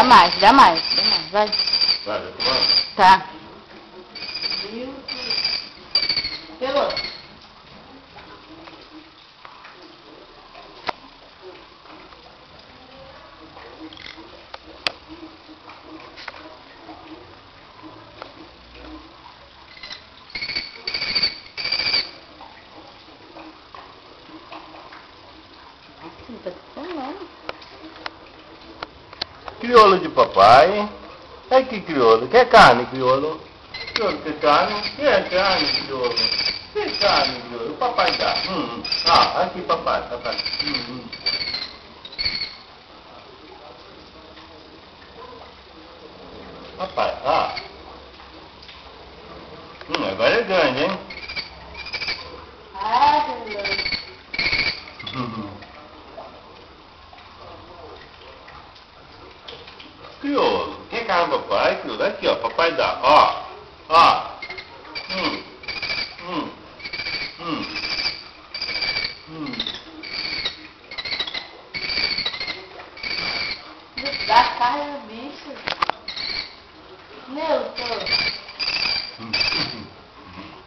mais, dá mais, vai. Vai, vai tomando. Tá. Pelo. Não tá funcionando. Crioulo de papai. É que crioulo? Quer carne, crioulo? Crioulo quer carne? Quer carne, crioulo? Quer carne, crioulo? O papai dá. Ah, aqui, papai. Papai, agora é grande, hein? Crioulo, quem carne, papai? Crioulo, aqui, ó, papai dá. Ó. Dá carne no bicho. Nilton.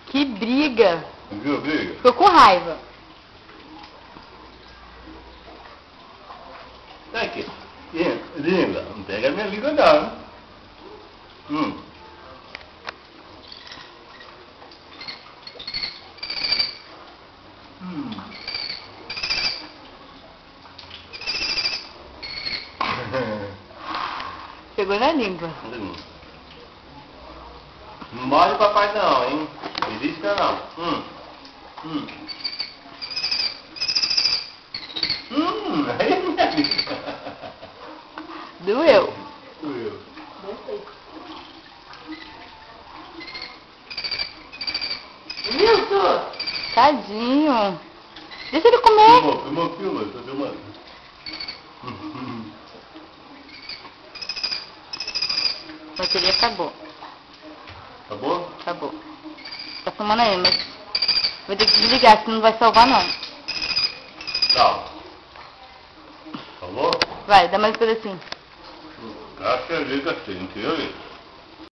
Que briga. Viu, briga? Ficou com raiva. Tá aqui. Linda, não pega a minha língua não. Pegou na língua. Não morde o papai não, hein? Belisca não. Aí é minha língua. Doeu. Doeu. Nilton. Tadinho. Deixa ele comer. Filma, tá filmando. A bateria acabou. Acabou? Acabou. Tá filmando aí, mas vou ter que desligar, senão não vai salvar não. Tchau. Falou? Vai, dá mais um pedacinho. Caixa liga assim, entendeu isso?